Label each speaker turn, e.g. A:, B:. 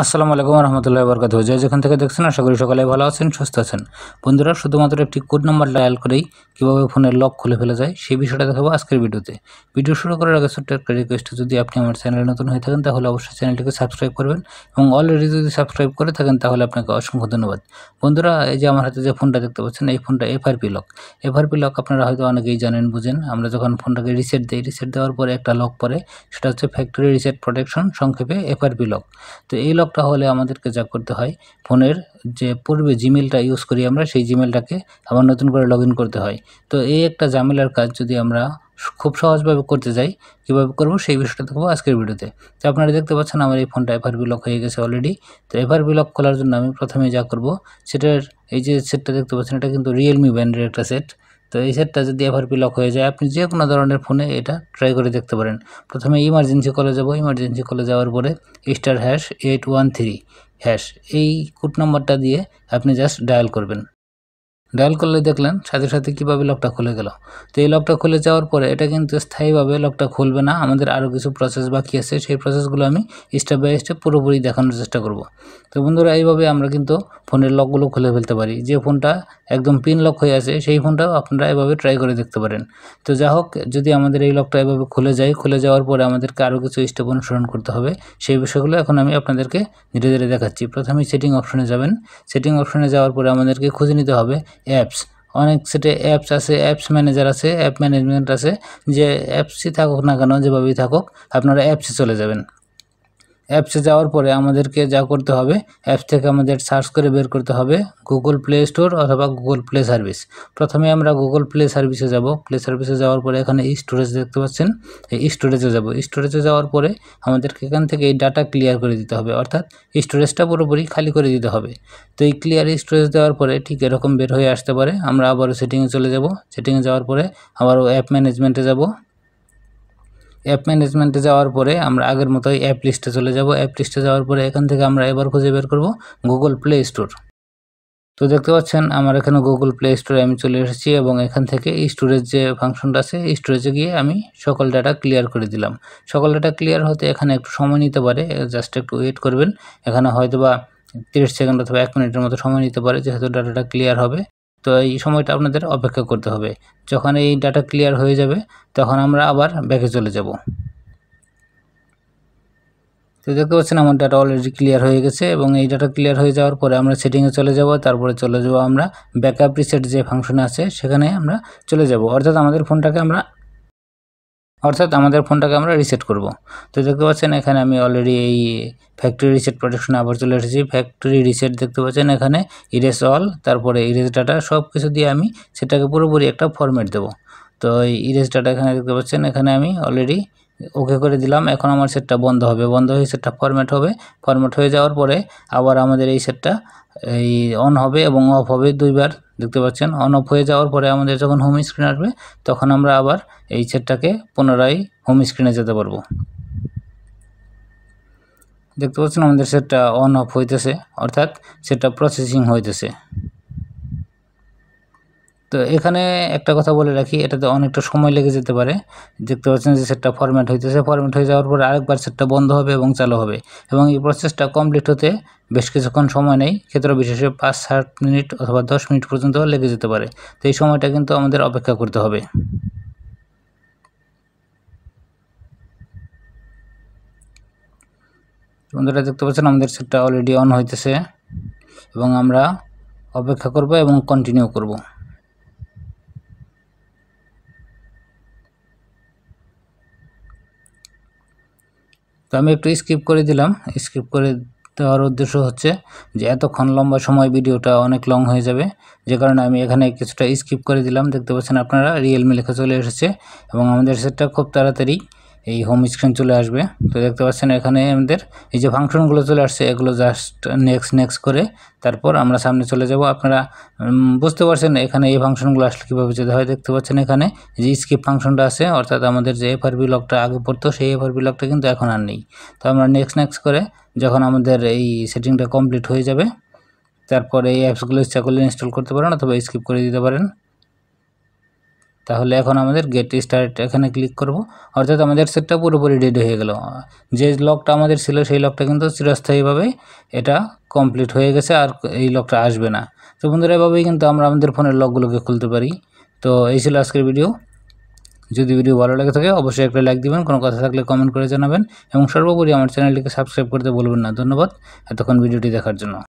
A: আসসালামু আলাইকুম রহমতুল্লাহি ওয়া বারাকাতুহু। যে যেখান থেকে দেখছেন আশা করি সকালে ভালো আছেন, সুস্থ আছেন। বন্ধুরা, শুধুমাত্র একটি কোড নাম্বার ডায়াল করেই কীভাবে ফোনের লক খুলে ফেলা যায় সেই বিষয়টা দেখাবো আজকের ভিডিওতে। ভিডিও শুরু করার আগে ছোট্ট একটা রিকোয়েস্ট, যদি আপনি আমার চ্যানেলে নতুন হয়ে থাকেন তাহলে অবশ্যই চ্যানেলটিকে সাবস্ক্রাইব করবেন এবং অলরেডি যদি সাবস্ক্রাইব করে থাকেন তাহলে আপনাকে অসংখ্য ধন্যবাদ। বন্ধুরা, এই যে আমার হাতে যে ফোনটা দেখতে পাচ্ছেন, এই ফোনটা এফআরপি লক। এফআরপি লক আপনারা হয়তো অনেকেই জানেন, বুঝেন। আমরা যখন ফোনটাকে রিসেট দিই, রিসেট দেওয়ার পরে একটা লক পরে, সেটা হচ্ছে ফ্যাক্টরি রিসেট প্রোটেকশন, সংক্ষেপে এফআরপি লক। তো এই লকটা হলে আমাদেরকে যা করতে হয়, ফোনের যে পূর্বে জিমেলটা ইউজ করি আমরা, সেই জিমেলটাকে আবার নতুন করে লগ ইন করতে হয়। তো এই একটা ঝামেলার কাজ যদি আমরা খুব সহজভাবে করতে যাই, কীভাবে করব সেই বিষয়টা দেখবো আজকের ভিডিওতে। তো আপনারা দেখতে পাচ্ছেন আমার এই ফোনটা এফআরপি লক হয়ে গেছে অলরেডি। তো এফআরপি লক খোলার জন্য আমি প্রথমে যা করব, সেটার এই যে সেটটা দেখতে পাচ্ছেন, এটা কিন্তু রিয়েলমি ব্র্যান্ডের একটা সেট। তো এই সেটটা যদি এফআরপি লক হয়ে যায়, আপনি যে কোনো ধরনের ফোনে এটা ট্রাই করে দেখতে পারেন। প্রথমে ইমার্জেন্সি কলে যাব, ইমার্জেন্সি কলে যাওয়ার পরে *#813# এই কোড নাম্বারটা দিয়ে আপনি জাস্ট ডায়াল করবেন। ডায়াল করলে দেখলেন সাথে সাথে কীভাবে লকটা খুলে গেল। তো এই লকটা খুলে যাওয়ার পরে এটা কিন্তু স্থায়ীভাবে লকটা খুলবে না, আমাদের আরও কিছু প্রসেস বাকি আছে। সেই প্রসেসগুলো আমি স্টেপ বাই স্টেপ পুরোপুরি দেখানোর চেষ্টা করব। তো বন্ধুরা, এইভাবে আমরা কিন্তু ফোনের লকগুলো খুলে ফেলতে পারি। যে ফোনটা একদম পিন লক হয়ে আছে সেই ফোনটাও আপনারা এভাবে ট্রাই করে দেখতে পারেন। তো যা হোক, যদি আমাদের এই লকটা এভাবে খুলে যায়, খুলে যাওয়ার পরে আমাদেরকে আরও কিছু স্টেপ অনুসরণ করতে হবে। সেই বিষয়গুলো এখন আমি আপনাদেরকে ধীরে ধীরে দেখাচ্ছি। প্রথমেই সেটিং অপশনে যাবেন। সেটিং অপশনে যাওয়ার পরে আমাদেরকে খুঁজে নিতে হবে অ্যাপস। অনেক সেটে অ্যাপস আছে, অ্যাপস ম্যানেজার আছে, অ্যাপ ম্যানেজমেন্ট আছে। যে অ্যাপসই থাকুক না কেন, যেভাবেই থাকুক, আপনারা অ্যাপসে চলে যাবেন। অ্যাপসে যাওয়ার পরে আমাদেরকে যা করতে হবে, অ্যাপস থেকে আমাদের সার্চ করে বের করতে হবে গুগল প্লে স্টোর অথবা গুগল প্লে সার্ভিস। প্রথমে আমরা গুগল প্লে সার্ভিসে যাব। প্লে সার্ভিসে যাওয়ার পরে এখানে স্টোরেজ দেখতে পাচ্ছেন, এই স্টোরেজে যাব। স্টোরেজে যাওয়ার পরে আমাদেরকে এখান থেকে এই ডাটা ক্লিয়ার করে দিতে হবে, অর্থাৎ স্টোরেজটা পুরোপুরি খালি করে দিতে হবে। তো এই ক্লিয়ার স্টোরেজ দেওয়ার পরে ঠিক এরকম বের হয়ে আসতে পারে। আমরা আবারও সেটিংয়ে চলে যাব। সেটিংয়ে যাওয়ার পরে আবারও অ্যাপ ম্যানেজমেন্টে যাব। অ্যাপ ম্যানেজমেন্টে যাওয়ার পরে আমরা আগের মতোই অ্যাপ লিস্টে চলে যাব। অ্যাপ লিস্টে যাওয়ার পরে এখান থেকে আমরা এবার খুঁজে বের করব গুগল প্লে স্টোর। তো দেখতে পাচ্ছেন আমার এখানে গুগল প্লে স্টোরে আমি চলে এসেছি এবং এখান থেকে স্টোরেজ যে ফাংশনটা আছে, স্টোরেজে গিয়ে আমি সকল ডাটা ক্লিয়ার করে দিলাম। সকল ডাটা ক্লিয়ার হতে এখানে একটু সময় নিতে পারে, জাস্ট একটু ওয়েট করবেন। এখানে হয়তোবা 30 সেকেন্ড অথবা 1 মিনিটের মতো সময় নিতে পারে, যেহেতু ডাটাটা ক্লিয়ার হবে। তো এই সময়টা আপনাদের অপেক্ষা করতে হবে। যখন এই ডাটা ক্লিয়ার হয়ে যাবে তখন আমরা আবার ব্যাকে চলে যাব। তো দেখতে পাচ্ছেন আমার ডাটা অলরেডি ক্লিয়ার হয়ে গেছে এবং এই ডাটা ক্লিয়ার হয়ে যাওয়ার পরে আমরা সেটিংয়ে চলে যাব। তারপরে চলে যাব আমরা ব্যাকআপ রিসেট যে ফাংশন আছে সেখানে আমরা চলে যাব, অর্থাৎ আমাদের ফোনটাকে আমরা রিসেট করব। তো দেখতে পাচ্ছেন এখানে আমি অলরেডি এই ফ্যাক্টরি রিসেট প্রোটেকশনে আবার চলে এসেছি। ফ্যাক্টরি রিসেট দেখতে পাচ্ছেন এখানে ইরেজ অল, তারপরে ইরেজ ডাটা, সব কিছু দিয়ে আমি সেটাকে পুরোপুরি একটা ফরম্যাট দেব। তো এই ইরেজ ডাটা এখানে দেখতে পাচ্ছেন, এখানে আমি অলরেডি ওকে করে দিলাম। এখন আমার সেটটা বন্ধ হবে, বন্ধ হয়ে সেটটা ফরম্যাট হবে। ফরম্যাট হয়ে যাওয়ার পরে আবার আমাদের এই সেটটা এই অন হবে এবং অফ হবে দুইবার। দেখতে পাচ্ছেন অন অফ হয়ে যাওয়ার পরে আমাদের যখন হোম স্ক্রিন আসবে তখন আমরা আবার এই সেটটাকে পুনরায় হোম স্ক্রিনে যেতে পারবো। দেখতে পাচ্ছেন আমাদের সেটটা অন অফ হইতেছে, অর্থাৎ সেটটা প্রসেসিং হইতেছে। তো এখানে একটা কথা বলে রাখি, এটাতে অনেকটা সময় লেগে যেতে পারে। দেখতে পাচ্ছেন যে সেটটা ফরম্যাট হইতেছে, ফরম্যাট হয়ে যাওয়ার পরে আরেকবার সেটটা বন্ধ হবে এবং চালু হবে এবং এই প্রসেসটা কমপ্লিট হতে বেশ কিছুক্ষণ সময় নেই। ক্ষেত্র বিশেষে 5-7 মিনিট অথবা 10 মিনিট পর্যন্ত লেগে যেতে পারে। তো এই সময়টা কিন্তু আমাদের অপেক্ষা করতে হবে। বন্ধুরা, দেখতে পাচ্ছেন আমাদের সেটটা অলরেডি অন হইতেছে এবং আমরা অপেক্ষা করব এবং কন্টিনিউ করব। তো আমি একটু স্কিপ করে দিলাম। স্কিপ করে দেওয়ার উদ্দেশ্য হচ্ছে যে এতক্ষণ লম্বা সময় ভিডিওটা অনেক লং হয়ে যাবে, যে কারণে আমি এখানে কিছুটা স্কিপ করে দিলাম। দেখতে পাচ্ছেন আপনারা রিয়েলমি লেখা চলে এসেছে এবং আমাদের সেটটা খুব তাড়াতাড়ি এই হোম স্ক্রিন চলে আসবে। তো দেখতে পাচ্ছেন এখানে আমাদের এই যে ফাংশনগুলো চলে আসছে, এগুলো জাস্ট নেক্সট করে তারপর আমরা সামনে চলে যাব। আপনারা বুঝতে পারছেন এখানে এই ফাংশনগুলো আসলে কীভাবে যেতে হয়। দেখতে পাচ্ছেন এখানে যে স্কিপ ফাংশনটা আছে, অর্থাৎ আমাদের যে এফআরপি লকটা আগে পড়তো সেই এফআরপি লকটা কিন্তু এখন আর নেই। তো আমরা নেক্সট করে যখন আমাদের এই সেটিংটা কমপ্লিট হয়ে যাবে তারপরে এই অ্যাপসগুলো ইচ্ছা করলে ইনস্টল করতে পারেন অথবা স্কিপ করে দিতে পারেন। তাহলে এখন আমাদের গেট স্টার্ট এখানে ক্লিক করব, অর্থাৎ আমাদের সেটটা পুরোপুরি রেডি হয়ে গেল। যে লকটা আমাদের ছিল সেই লকটা কিন্তু চিরস্থায়ীভাবে এটা কমপ্লিট হয়ে গেছে, আর এই লকটা আসবে না। তো বন্ধুরা, এভাবেই কিন্তু আমরা আমাদের ফোনের লকগুলোকে খুলতে পারি। তো এই ছিল আজকের ভিডিও। যদি ভিডিও ভালো লাগে থাকে অবশ্যই একটা লাইক দিবেন, কোনো কথা থাকলে কমেন্ট করে জানাবেন এবং সর্বোপরি আমার চ্যানেলটিকে সাবস্ক্রাইব করতে ভুলবেন না। ধন্যবাদ এতক্ষণ ভিডিওটি দেখার জন্য।